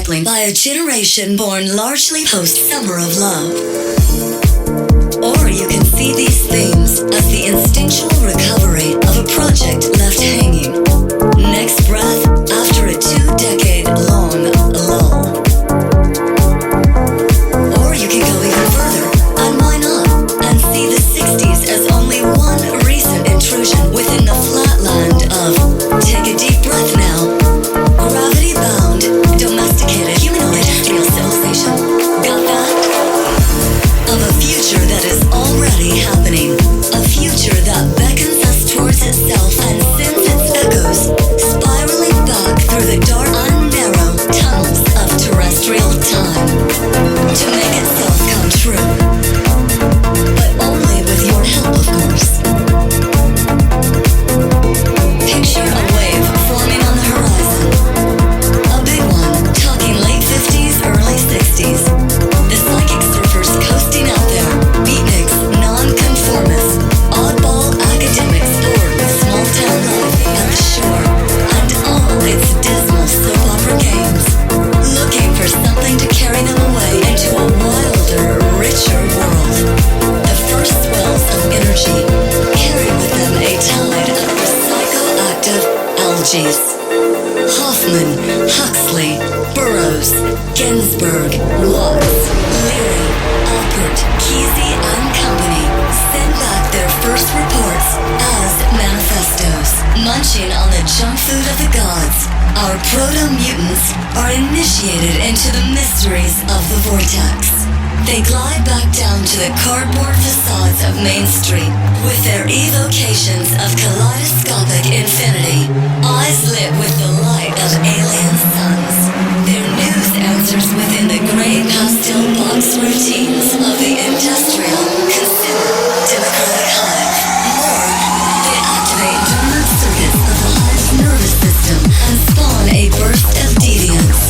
grappling by a generation born largely post-Summer of Love. Or you can see these themes as the instinctual recovery of a project left hanging. Next breath after a 2-decade-long lull. Or you can go even further, and why not, and see the 60s as only one recent intrusion within the flatland of take a deep breath now. Gravity-bound, domesticated humanoid industrial civilization. Got that? Of a future that is already happening. A future that beckons us towards itself and sends its echoes spiraling back through the dark and narrow tunnels of terrestrial time to make itself come true. But only with your help, of course. Picture a wave forming on the horizon. A big one, talking late 50s, early 60s. The psychic surfers coasting out there, beatniks, non-conformists, oddball academics bored with small-town life at the shore, and all its dismal soap opera games, looking for something to carry them away into a wilder, richer world. The first swells of energy carry with them a tide of psychoactive algae. Hoffman, Huxley, Burroughs, Ginsberg, Watts, Leary, Alpert, Kesey, and company send back their first reports as manifestos. Munching on the junk food of the gods, our proto-mutants are initiated into the mysteries of the vortex. They glide back down to the cardboard facades of Main Street with their evocations of kaleidoscopic infinity, eyes lit with the light of alien suns. Their news answers within the gray pastel box routines of the industrial, consumer, democratic hive. More, they activate dormant circuits of the hive's nervous system and spawn a burst of deviance.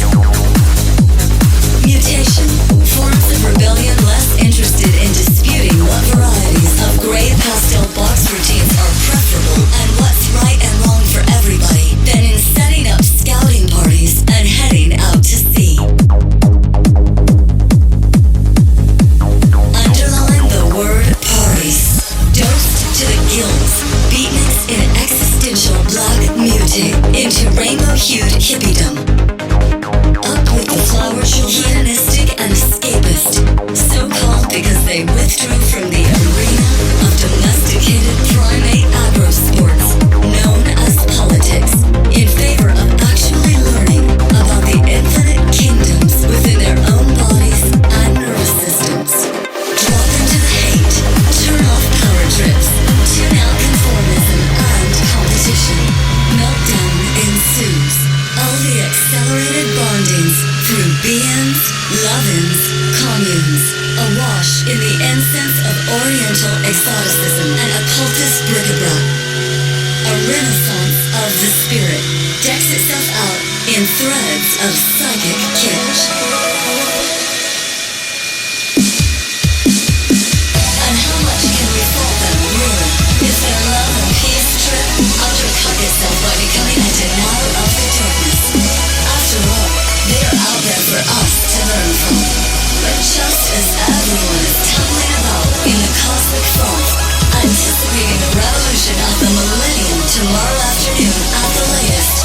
Mutation, forms of rebellion less interested in disputing what varieties of gray pastel box routines are preferable and what's right and wrong for everybody than in setting up scouting parties and heading out to sea. Underline the word parties. Dosed to the gills, beatniks in existential black mutate into rainbow-hued hippiedom. Up with the flower children, hedonistic and escapist, so-called because they withdrew from the arena of domesticated primate agro-sports known as politics, in favor of actually learning about the infinite kingdoms within their own bodies and nervous systems. Drop into the hate, turn off power trips, tune out conformism and competition. Meltdown ensues. All the accelerated bondings through be-ins, love-ins, communes, awash in the incense of oriental exoticism and occultist bric-a-brac. A renaissance of the spirit decks itself out in threads of psychic kitsch. And how much can we fault them, really? Is their love and peace trip undercut itself by becoming a denial of the darkness? After all, they are out there for us to learn from. But just as everyone is tumbling about in the cosmic froth, anticipating the revolution of the millennium tomorrow afternoon at the latest,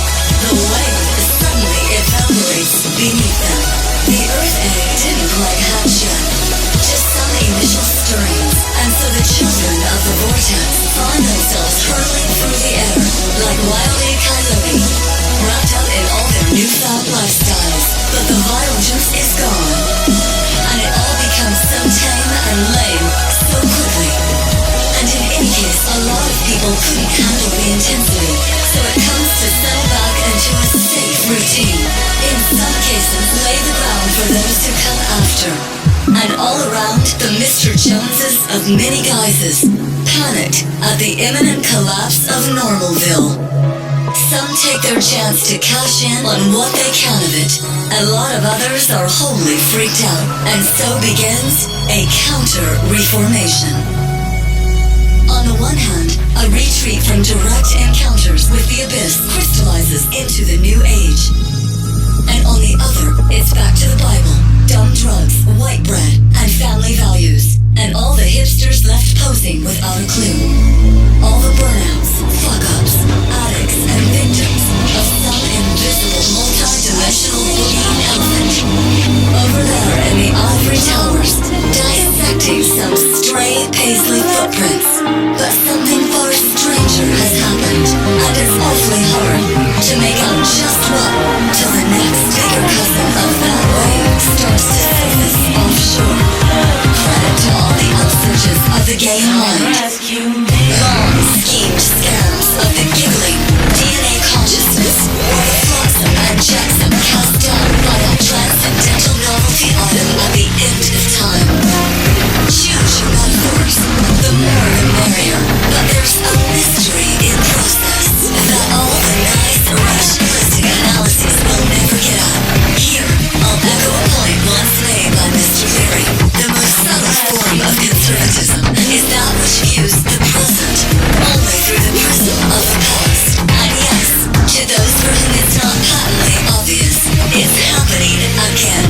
the wave suddenly evaporates beneath them. The Earth egg didn't quite hatch yet, just some initial stirrings, and so the children of the vortex find themselves hurtling through the air like wily coyote, wrapped up in all their newfound lifestyles. But the vital juice is gone, and it all becomes so tame and lame so quickly. And in any case, a lot of people couldn't handle the intensity, so it comes to settle back into a safe routine. In some cases, lay the ground for those who come after. And all around, the Mr. Joneses of many guises, panicked at the imminent collapse of Normalville. Some take their chance to cash in on what they can of it. A lot of others are wholly freaked out, and so begins a counter-reformation. On the one hand, a retreat from direct encounters with the abyss crystallizes into the new age. And on the other, its posing without a clue. All the burnouts, fuck-ups, addicts, and victims of some invisible multi-dimensional bullying elephant. Over there in the ivory towers, dissecting some stray paisley footprints. But something far stranger has happened, and it's awfully hard to make out just what till the next bigger cousin of that wave starts to surface offshore. Credit to all the upsurges of the gay mind. Long schemed scams of the giggling DNA consciousness, or the flotsam and jetsam cast down by a transcendental novelty item at the end of time. Choose your metaphors, the more the merrier, but there's a mystery in process that all the nice rationalistic analyses will never get at. Here, I'll echo a point once made by Mr. Leary. The most subtle form of conservatism is that which views the present only through the prism of the past. And yes, to those for whom it's not patently obvious, it's happening again.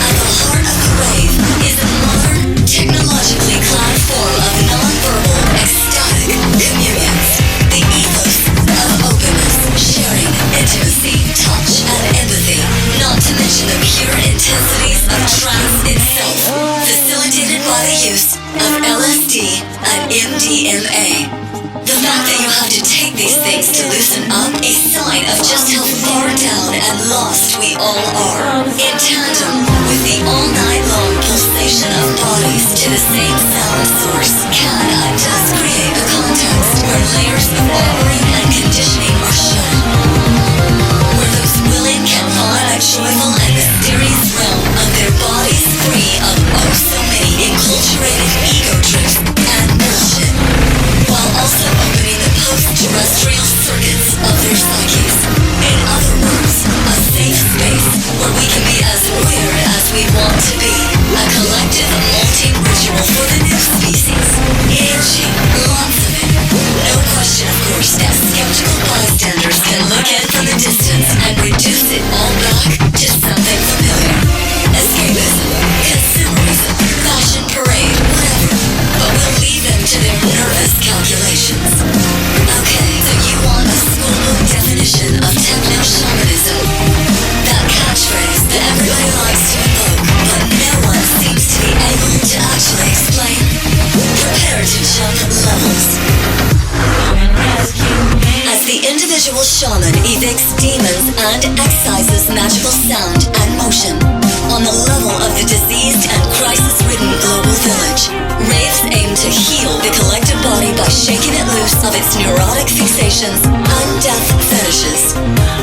At the heart of the wave is a modern, technologically clad form of non-verbal, ecstatic communions. The ethos of openness, sharing, intimacy, touch, and empathy, not to mention the pure intensities of trance itself, facilitated by the use of LSD and MDMA. The fact that you have to take these things to loosen up a sign of just how far down and lost we all are. In tandem with the all-night-long pulsation of bodies to the same sound source can and does create a context where layers of armoring and conditioning are shed. Where those willing can find a joyful and mysterious realm of their bodies free of oh so many enculturated ego trips and bullshit, while also opening the post-terrestrial circuits of their psyches. In other words, a safe space where we can be as weird as we want to be. A collective multi-ritual for the new species. Itchy, lots of it. No question, of course, that skeptical bystanders can look in from the distance and reduce it all back to something familiar. Escapism, consumerism, fashion parade, whatever. But we'll leave them to their nervous calculations. Okay, so you want a schoolbook definition of techno-shamanism? That catchphrase that everybody likes to invoke, but no one seems to be able to actually explain? Prepare to jump levels. As the individual shaman evicts demons and excises magical sound and motion, on the level of the diseased and crisis-ridden global village, raves aim to heal the collective body by shaking it loose of its neurotic fixations and death fetishes.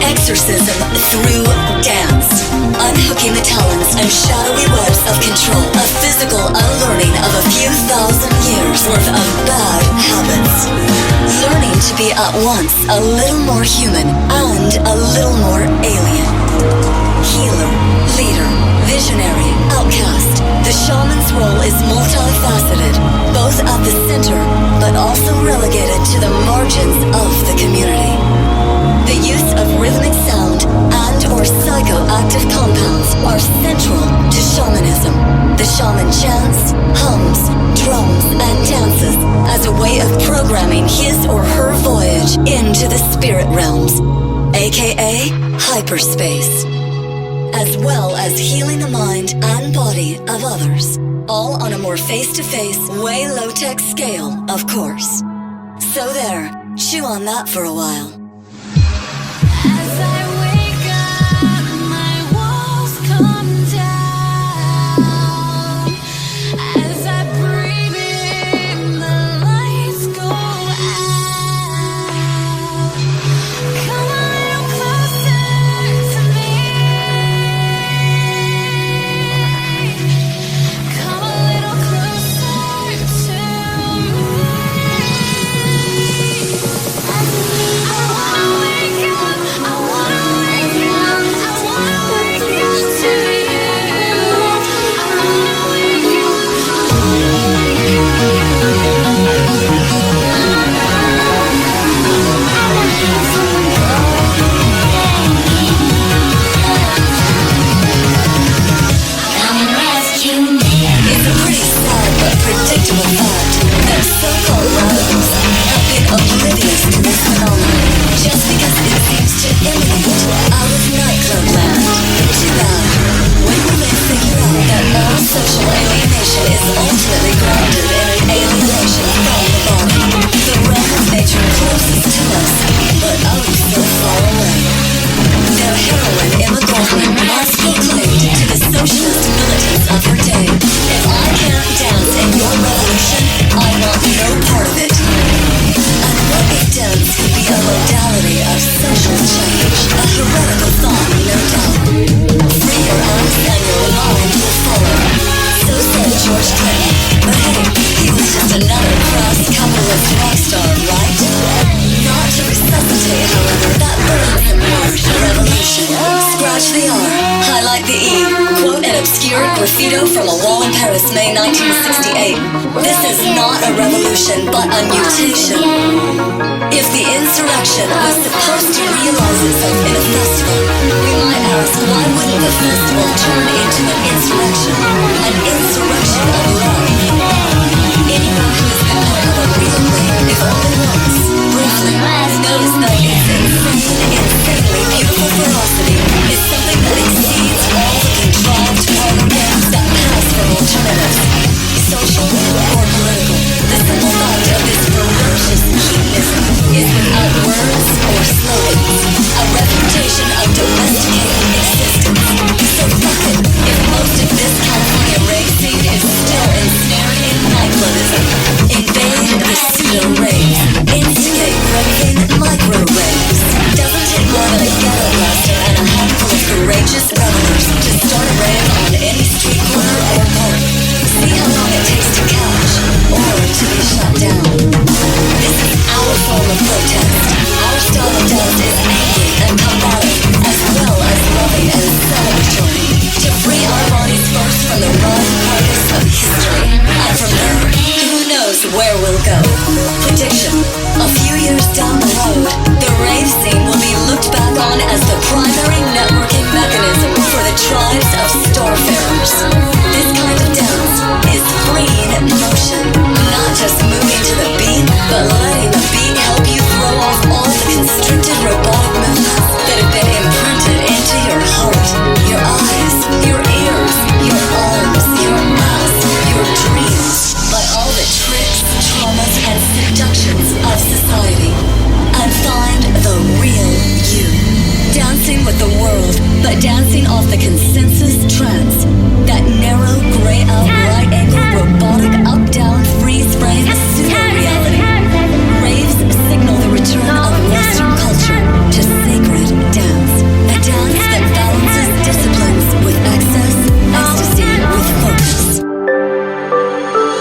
Exorcism through dance, unhooking the talons and shadowy webs of control, a physical unlearning of a few thousand years worth of bad habits. Learning to be at once a little more human and a little more alien. Healer, leader, visionary, outcast. The shaman's role is multifaceted, both at the center, but also relegated to the margins of the community. The use of rhythmic sound and or psychoactive compounds are central to shamanism. The shaman chants, hums, drums, and dances as a way of programming his or her voyage into the spirit realms, aka hyperspace, as well as healing the mind and body of others, all on a more face-to-face, way low-tech scale, of course. So there, chew on that for a while. As I wake up, my walls come down. As I breathe in, the lights go out. Come a little closer to me. Come a little closer to me. I E. Quote an obscure graffito from a wall in Paris, May 1968. This is not a revolution, but a mutation. If the insurrection was supposed to realize itself in a festival, we might ask, why wouldn't the festival turn into an insurrection? An insurrection of love. Anyone who has been part of a real rave, if only once, briefly, knows that its insanely beautiful ferocity is something that exceeds all the contrived parlor games that pass for alternatives, social or political. The simple fact of this ferocious hedonism is without words or slogans, a reputation of domesticated existence. So fuck it, if most of this California rave scene is still ensnared in nightclubism, invade the pseudo-raves, instigate raving micro-raves. Doesn't take more than a ghetto blaster and a handful of courageous revelers to start a rave on any street corner or park. See how long it takes to catch, or to be shut down. This is our form of protest. Our style of dance is angry and combative, as well as loving and celebratory. To free our bodies first from the rotten carcass of history, and from there, who knows where we'll go. Prediction: a few years down the road, the rave scene will be looked back on as the primary networking mechanism for the tribes of starfarers. This kind of dance is freeing motion, not just moving to the beat, but letting the beat help you throw off all the constricted robotic movements that have been imprinted into your heart, your eyes, your ears, your arms, your mouth, your dreams, by all the tricks, traumas, and seductions of society, and find the real you. Dancing with the world, but dancing off the consensus trance. That narrow, gray-out, right-angle, robotic, up-down, freeze-frame, pseudo-reality. Raves signal the return of Western culture to sacred dance. A dance that balances disciplines with excess, ecstasy with focus.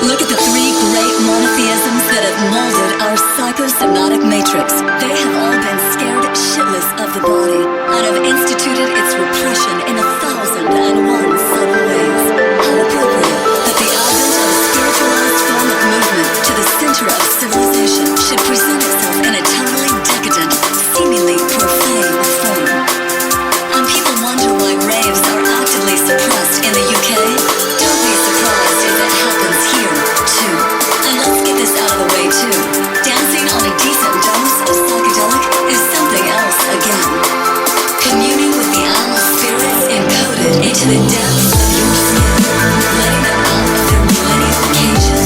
Look at the three great monotheisms that have molded our psychosomatic matrix. They have all been scared shitless of the body and have instituted its repression in 1,001 subtle ways. How appropriate that the advent of a spiritualized form of movement to the center of civilization should present itself in a tonally decadent, seemingly profane form. And people wonder why raves are actively suppressed in the UK. Don't be surprised if it happens here, too. And let's get this out of the way, too. Dancing on a decent dose of psychedelic is something else again. Communing with the animal spirits encoded into the depths of your skin, letting them out of their millennial cages,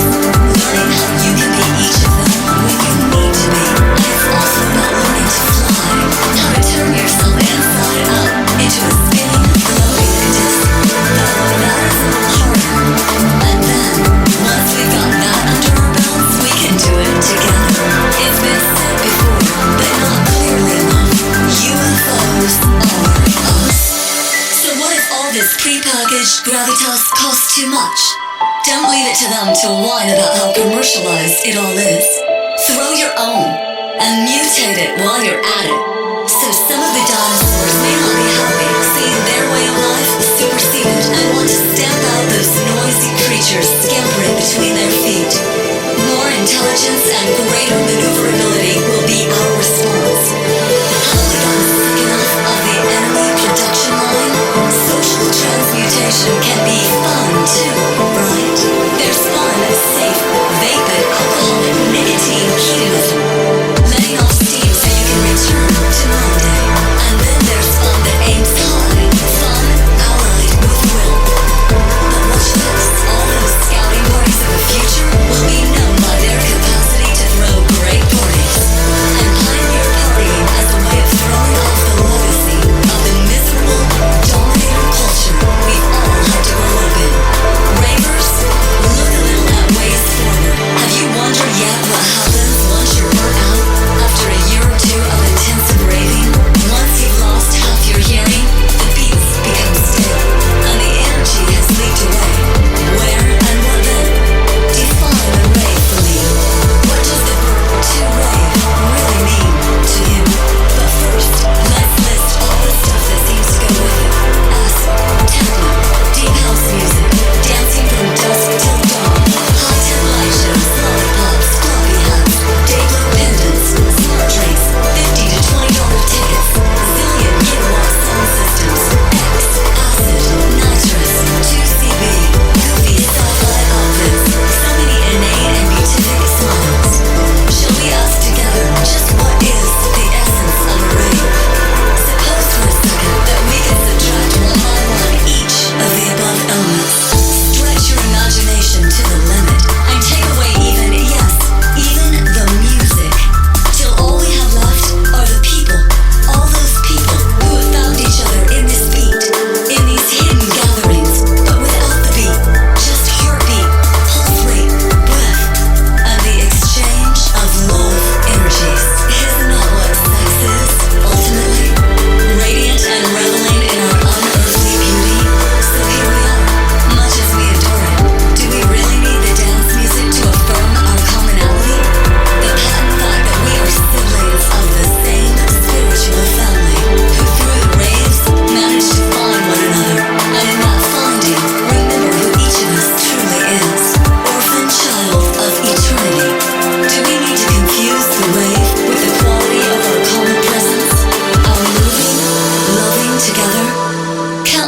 learning how you can be each of them when you need to be. It's also about learning to fly, how to turn yourself inside out into a spinning, floating disc. That is harder. And then, once we've got that under our belts, we can do it together. It's been said before, but not clearly enough. UFOs are us. So what if all this prepackaged gravitas costs too much? Don't leave it to them to whine about how commercialized it all is. Throw your own and mutate it while you're at it. So some of the dinosaurs may not be happy seeing their way of life superseded and want to stamp out those noisy creatures scampering between their feet. More intelligence and greater maneuverability will be our response. Have we gotten sick enough of the enemy production line? Social transmutation can be fun too, right? There's fun, safe, vapid, alcoholic, nicotine, hedonism. Letting off steam so you can return to Monday. And then there's fun that aims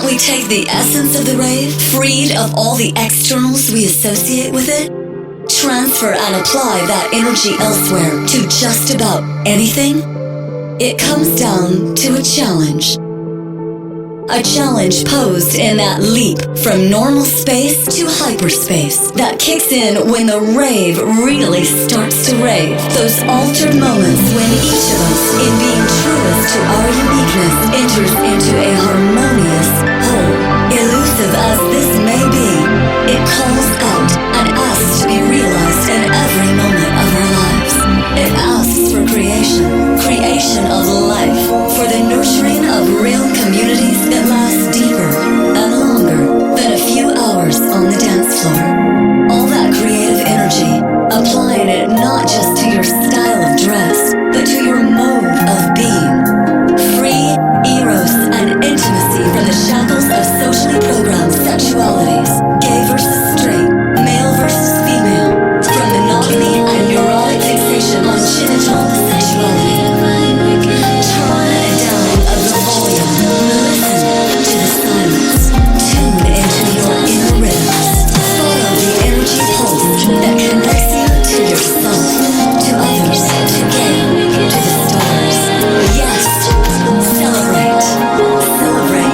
We take the essence of the rave, freed of all the externals we associate with it, transfer and apply that energy elsewhere to just about anything. It comes down to a challenge. A challenge posed in that leap from normal space to hyperspace that kicks in when the rave really starts to rave. Those altered moments when each of us, in being truest to our uniqueness, enters into a harmonious whole. Elusive as this may be, it calls out and asks to be realized in every moment of our lives. It asks for creation of life, for the nurturing of real communities that last deeper and longer than a few hours on the dance floor. All that creative energy, applying it not just to your style of dress, but to your mode of being. Free eros and intimacy from the shackles of socially programmed sexualities, gay versus straight, male versus female, from monogamy and neurotic fixation on genital sexuality. Turn down the volume, listen to the silence, tune into your inner rhythms, follow the energy pulse that connects you to yourself, to others, to game, to the stars. Yes, celebrate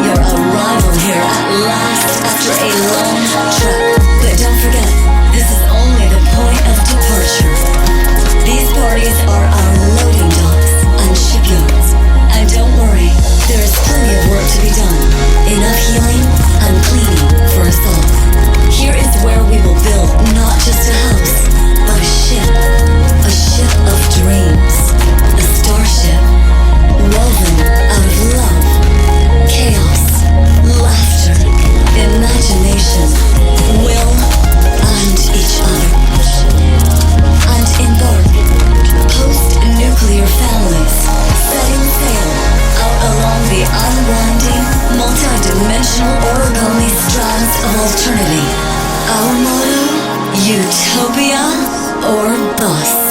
your arrival here at last after a long trek. But don't forget, this is only the point of departure. These parties are our loading docks and shipyards. And don't worry, there is plenty of work to be done. Enough healing and cleaning for us all. Here is where we will build not just a house, but a ship. A ship of dreams. A starship woven out of love, chaos, laughter, imagination, will, and each other. And embark post-nuclear families, setting sail out along the unwinding, multi-dimensional origami strands of alternity. Our motto, utopia or bust.